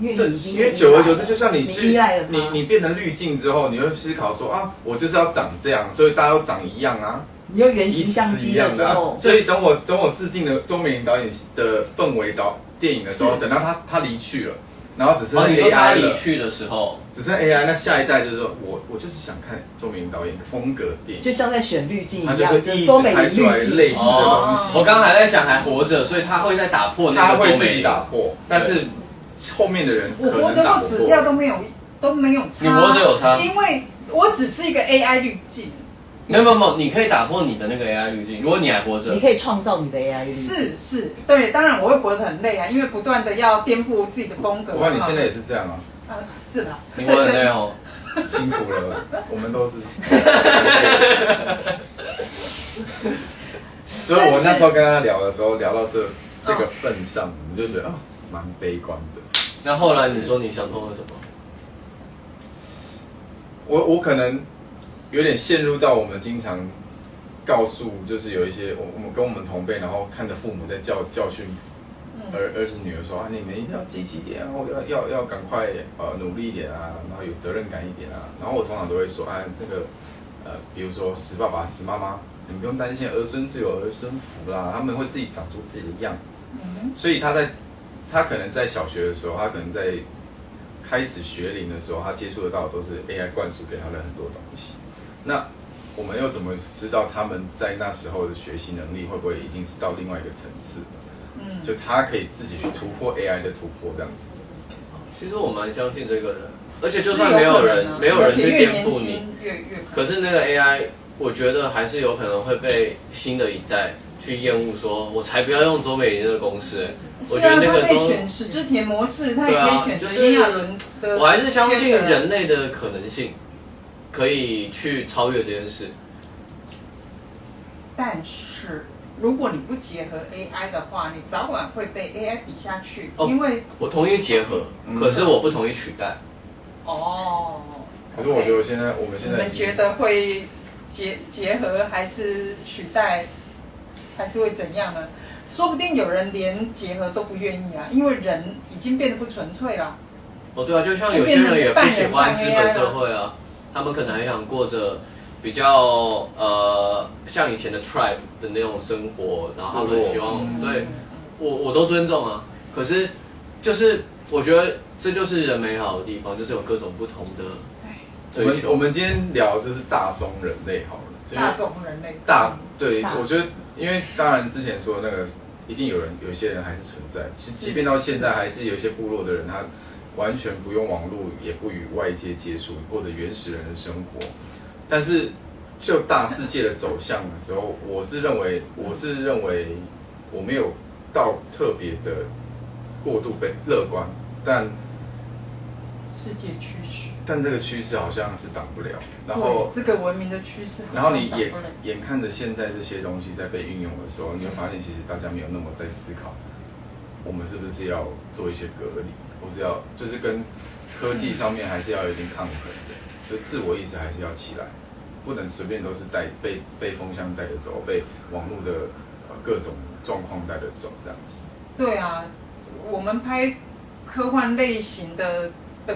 因为久而久之，就像你变成滤镜之后，你会思考说啊，我就是要长这样，所以大家都长一样啊。你用原型相机的时候，所以等我制定了周美玲导演的氛围电影的时候，等到他离去了，然后只剩 AI 了。你说他离去的时候，只剩 AI， 那下一代就是说我就是想看周美玲导演的风格电影，就像在选滤镜一样，就是周美玲滤镜类似的东西。我刚刚还在想还活着，所以他会再打破那个周美玲，他会自己打破，但是后面的人可能打不破。我活着或死掉都没有差。你活着有差，因为我只是一个 AI 滤镜。没有，你可以打破你的那个 AI 滤镜。如果你还活着，你可以创造你的 AI 滤镜。是，对，当然我会活得很累啊，因为不断的要颠覆自己的风格。我看你现在也是这样啊。是的。你活得很累哦，辛苦了，我们都是。所以我那时候跟他聊的时候，聊到这个份上，我就觉得蛮悲观的。那后来你说你想通了什么？我可能有点陷入到我们经常告诉，就是有一些我们跟我们同辈，然后看着父母在教训儿子女儿说啊，你们一定要积极一点，然后要赶快努力一点啊，然后有责任感一点啊。然后我通常都会说那个比如说死爸爸死妈妈，你们不用担心，儿孙自有儿孙福啦，他们会自己长出自己的样子。所以他可能在小学的时候，他可能在开始学龄的时候，他接触得到的都是 AI 灌输给他的很多东西。那我们又怎么知道他们在那时候的学习能力会不会已经是到另外一个层次了？就他可以自己去突破 AI 的突破这样子。其实我蛮相信这个的，而且就算没有人去颠覆你，可是那个 AI， 我觉得还是有可能会被新的一代去厌恶，说我才不要用周美玲这个公司。我觉得那个他可以选史之田模式，他也可以选择炎亚纶的。我还是相信人类的可能性可以去超越这件事。但是如果你不结合 AI 的话，你早晚会被 AI 比下去。因为我同意结合，可是我不同意取代。可是我觉得我们现在你们觉得会结合还是取代，还是会怎样呢？说不定有人连结合都不愿意啊，因为人已经变得不纯粹了。对啊，就像有些人也不喜欢资本社会啊，他们可能还想过着比较像以前的 tribe 的那种生活，然后他们希望对我都尊重啊。可是就是我觉得这就是人美好的地方，就是有各种不同的追求。我们今天聊就是大众人类好了，大众人类对，我觉得因为当然之前说那个一定有一些人还是存在，即便到现在还是有一些部落的人，他完全不用网络，也不与外界接触，过着原始人的生活。但是就大世界的走向的时候，我是认为我没有到特别的过度被乐观，但世界趋势，但这个趋势好像是挡不了。然后这个文明的趋势，然后你眼看着现在这些东西在被运用的时候，你会发现其实大家没有那么在思考，我们是不是要做一些隔离，或是要就是跟科技上面还是要有一定抗衡的，就自我意识还是要起来，不能随便都是被风向带着走，被网络的各种状况带着走这样子。对啊，我们拍科幻类型的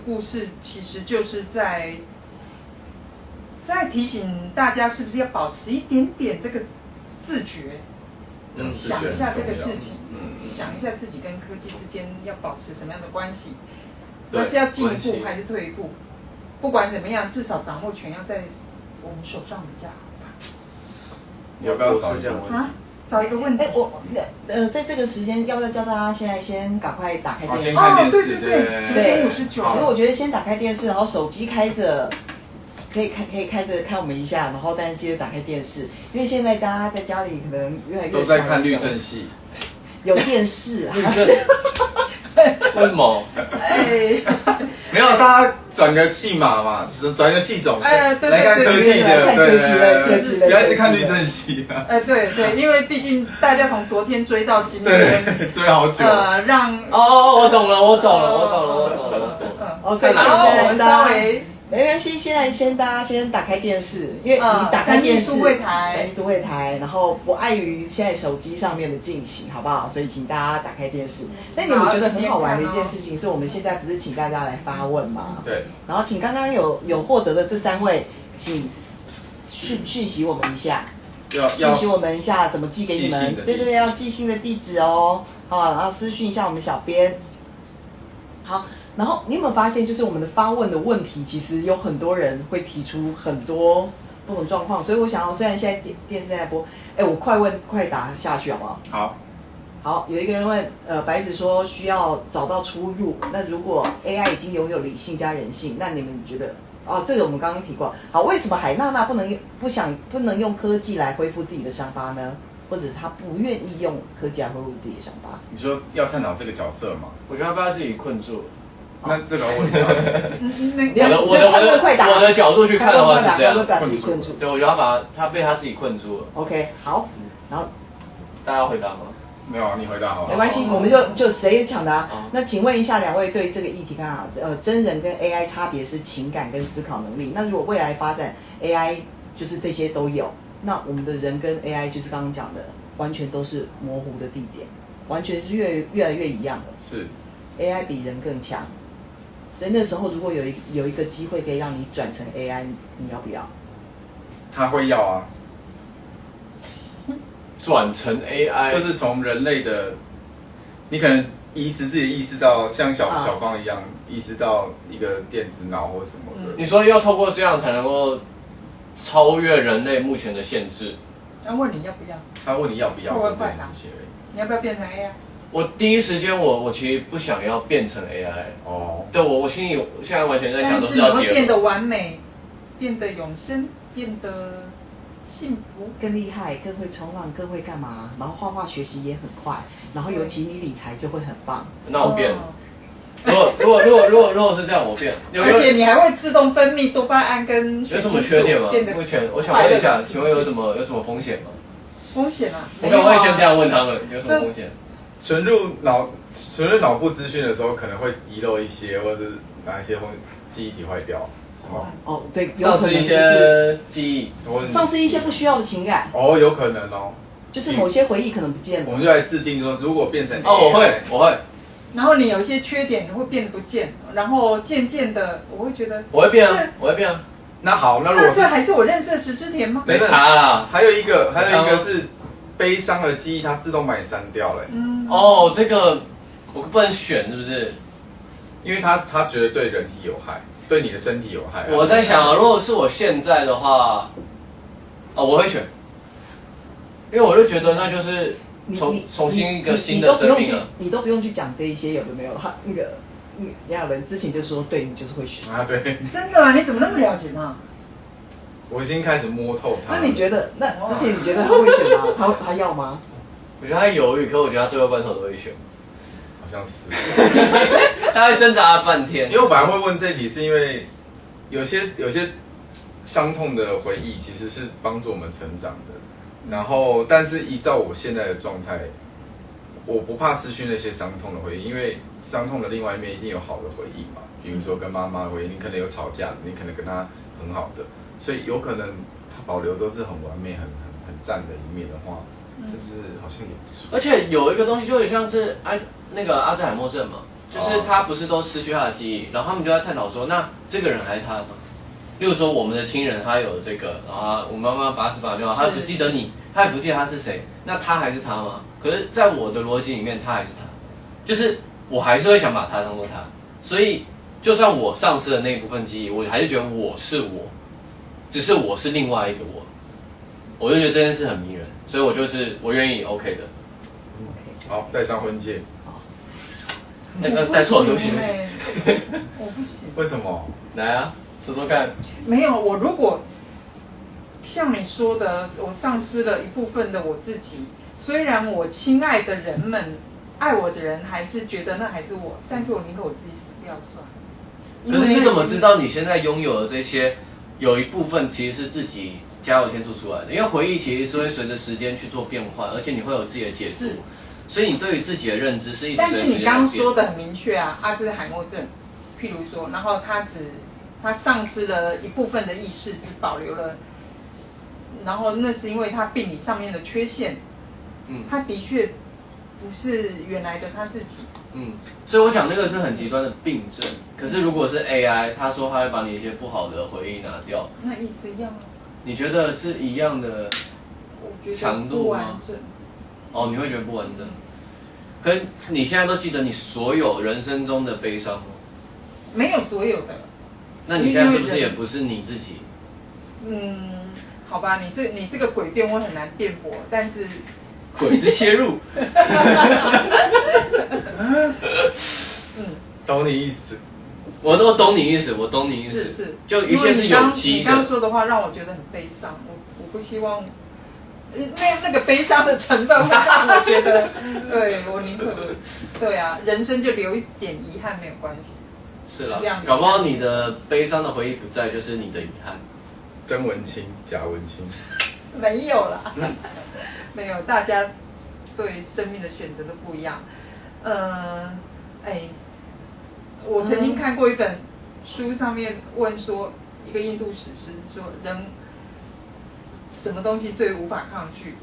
故事，其实就是在提醒大家，是不是要保持一点点这个自觉，想一下这个事情，想一下自己跟科技之间要保持什么样的关系，那是要进一步还是退一步？不管怎么样，至少掌握权要在我们手上比较好吧。你要不要找一下找一个问题。在这个时间，要不要教大家现在先赶快打开电视？先看电视，对，9:59。其实我觉得先打开电视，然后手机开着，可以开着看我们一下，然后但是接着打开电视，因为现在大家在家里可能越来越都在看律政系，有电视啊。为什么？没有，大家转个戏码嘛，转个戏种，来看科技的，对，不要一直看律政系啊。对，因为毕竟大家从昨天追到今天，追好久。让我懂了。然后我们稍微没关系，现在大家先打开电视，因为你打开电视，3D 都会台，然后不碍于现在手机上面的进行，好不好？所以请大家打开电视。但你们觉得很好玩的一件事情是，我们现在不是请大家来发问吗？对。然后请刚刚有获得的这3位，请讯息我们一下，讯息我们一下怎么寄给你们？对，要寄信的地址哦。好，然后私讯一下我们小编。好。然后你有没有发现，就是我们的发问的问题，其实有很多人会提出很多不同状况，所以我想要，虽然现在电视在播，我快问快答下去好不好？好。好，有一个人问，白子说需要找到出入，那如果 AI 已经拥有理性加人性，那你们觉得？哦，这个我们刚刚提过。好，为什么海娜娜不能用科技来恢复自己的伤疤呢？或者她不愿意用科技来恢复自己的伤疤？你说要探讨这个角色吗？我觉得他被他自己困住了。那这个问题，我的角度去看的话是这样，困住。对，我觉得他被他自己困住了。OK， 好，然后大家要回答吗？没有，你回答好了。没关系，我们就谁抢答。那请问一下2位对这个议题看好？真人跟 AI 差别是情感跟思考能力。那如果未来发展 AI 就是这些都有，那我们的人跟 AI 就是刚刚讲的，完全都是模糊的地点，完全是越来越一样的。是 AI 比人更强。所以那时候如果有一个机会可以让你转成 AI， 你要不要？他会要啊。转成 AI 就是从人类的，你可能移植自己意识到像小光一样，移植到一个电子脑或什么的。你说要透过这样才能够超越人类目前的限制？他问你要不要？他问你要不要做这件事情？你要不要变成 AI？我第一时间我其实不想要变成 AI 哦，对我心里现在完全在想都是要结合，但是你会变得完美，变得永生，变得幸福，更厉害，更会冲浪，更会干嘛？然后画画学习也很快，然后尤其你理财就会很棒。那我变了。如果是这样，我变。而且你还会自动分泌多巴胺跟有什么缺点吗？目前我想问一下，请问有什么风险吗？风险啊？我可能会先这样问他们，有什么风险？存入脑部资讯的时候，可能会遗漏一些，或者是哪一些记忆体坏掉，是吗？哦，对，丧失一些记忆，丧失一些不需要的情感。哦，有可能哦，就是某些回忆可能不见了。我们就来制定说，如果变成 AI， 我会。然后你有一些缺点，你会变得不见，然后渐渐的，我会觉得我会变啊。那好，那如果这还是我认识的石之田吗？没差啦。还有一个是悲伤的记忆，它自动把你删掉了。哦，这个我不能选，是不是？因为他觉得对人体有害，对你的身体有害。我在想啊，如果是我现在的话，我会选，因为我就觉得那就是重新一个新的生命了。你都不用去讲这一些有的没有，他那个杨雅伦之前就说，对你就是会选啊，对。真的吗？你怎么那么了解呢？我已经开始摸透他。那你觉得，之前你觉得他会选吗？他要吗？我觉得他犹豫，可我觉得他最后关头都会选。好像是。他会挣扎了半天。因为我本来会问这题，是因为有些伤痛的回忆其实是帮助我们成长的。然后，但是依照我现在的状态，我不怕失去那些伤痛的回忆，因为伤痛的另外一面一定有好的回忆嘛。比如说跟妈妈的回忆，你可能有吵架的，你可能跟她很好的，所以有可能他保留都是很完美、很赞的一面的话，是不是好像也不错？而且有一个东西就很像是那个阿兹海默症嘛，就是他不是都失去他的记忆，然后他们就在探讨说，那这个人还是他吗？例如说我们的亲人他有这个，然后我妈妈把屎把尿，他不记得你，他也不记得他是谁，那他还是他吗？可是在我的逻辑里面，他还是他，就是我还是会想把他当做他，所以就算我丧失了那一部分记忆，我还是觉得我是我，只是我是另外一个我就觉得这件事很迷人，所以我愿意 OK 的。好，戴上婚戒。戴错了东西。我不行。为什么？来啊，说说看。没有，我如果像你说的，我丧失了一部分的我自己，虽然我亲爱的人们、爱我的人还是觉得那还是我，但是我宁可我自己死掉算了。可是你怎么知道你现在拥有的这些有一部分其实是自己加油添醋出来的？因为回忆其实是会随着时间去做变换，而且你会有自己的解读，所以你对于自己的认知是一直随着时间改变。但是你刚刚说的很明确啊，阿兹海默症，譬如说，然后他只他丧失了一部分的意识，只保留了，然后那是因为他病理上面的缺陷，他的确不是原来的他自己。所以我想那个是很极端的病症。可是如果是 AI， 他说他会把你一些不好的回忆拿掉，那意思一样吗？你觉得是一样的强度吗？哦，你会觉得不完整。可是你现在都记得你所有人生中的悲伤吗？没有所有的。那你现在是不是也不是你自己？好吧，你这个诡辩我很难辩驳，但是鬼子切入。懂你意思。我都懂你意思，我懂你意思。是，就一些是有机的。你刚刚说的话让我觉得很悲伤，我不希望那个悲伤的成分会让我觉得，对我宁可，对啊，人生就留一点遗憾没有关系。是啦，搞不好你的悲伤的回忆不在，就是你的遗憾。真文青，假文青。没有啦，没有，大家对生命的选择都不一样。我曾经看过一本书，上面问说，一个印度史诗说，人什么东西最无法抗拒？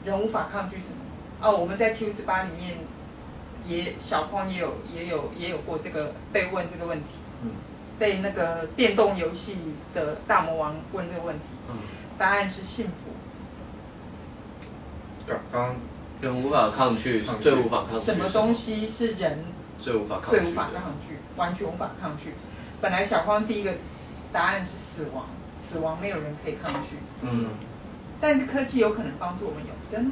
人无法抗拒什么？我们在 Q18里面小匡也有过这个被问这个问题，被那个电动游戏的大魔王问这个问题，答案是幸福。人无法抗拒，最无法抗拒。什么东西是人最无法抗拒，完全无法抗拒？本来小匡第一个答案是死亡，死亡没有人可以抗拒。但是科技有可能帮助我们永生。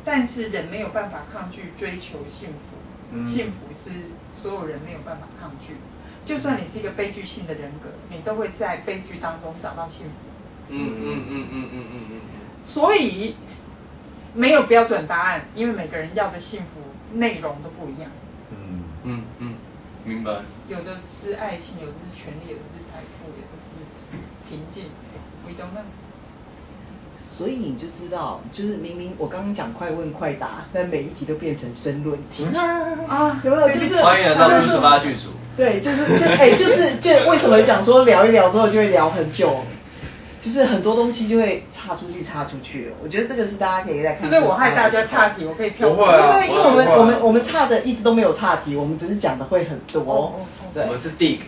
但是人没有办法抗拒追求幸福，幸福是所有人没有办法抗拒。就算你是一个悲剧性的人格，你都会在悲剧当中找到幸福。所以没有标准答案，因为每个人要的幸福内容都不一样。明白。有的是爱情，有的是权利，有的是财富，有的是平静。We don't know。所以你就知道，就是明明我刚刚讲快问快答，但每一题都变成申论题有没有？就是欢迎来到58剧组。对，就为什么讲说聊一聊之后就会聊很久，就是很多东西就会岔出去。我觉得这个是大家可以来看。是不是我害大家岔题？我可以跳过。因为我们岔的一直都没有岔题，我们只是讲的会很多。对，我们是 dig。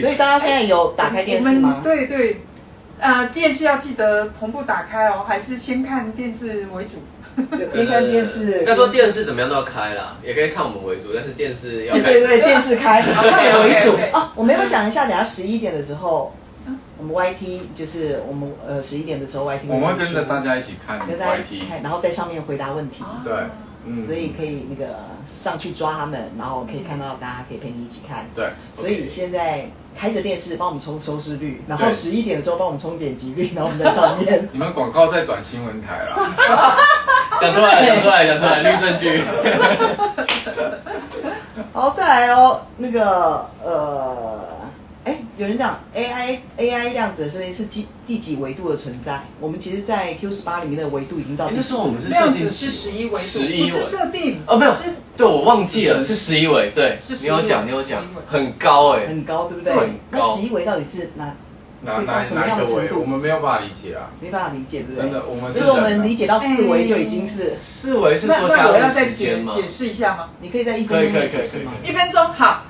所以大家现在有打开电视吗？对。电视要记得同步打开哦，还是先看电视为主？就边看电视。要说电视怎么样都要开啦，也可以看我们为主，但是电视要开。对，电视开，看我为主。我们要讲一下，等下11点的时候，我们 YT 就是我们11点的时候 YT。我们会跟着大家一起看 YT， 然后在上面回答问题。对。所以可以那个上去抓他们，然后可以看到大家可以陪你一起看。对，所以现在开着电视帮我们冲收视率，然后11点的时候帮我们冲点击率，然后我们在上面。你们广告在转新闻台啦。讲出来，律政剧。好，再来哦，那个有人讲 AI 这样子是第几维度的存在？我们其实，在 Q18里面的维度已经到那时候我们是设定是11维度，11不是设定没有，对我忘记了是11维，对，你有讲，很高很高，对不对？很高。那11维到底是哪什么样的程度？我们没有办法理解啊，没办法理解，对不对？真的，就是我们理解到4维就已经是4维是说加入时间吗？解释一下吗？你可以在1分钟内解释吗？1分钟好。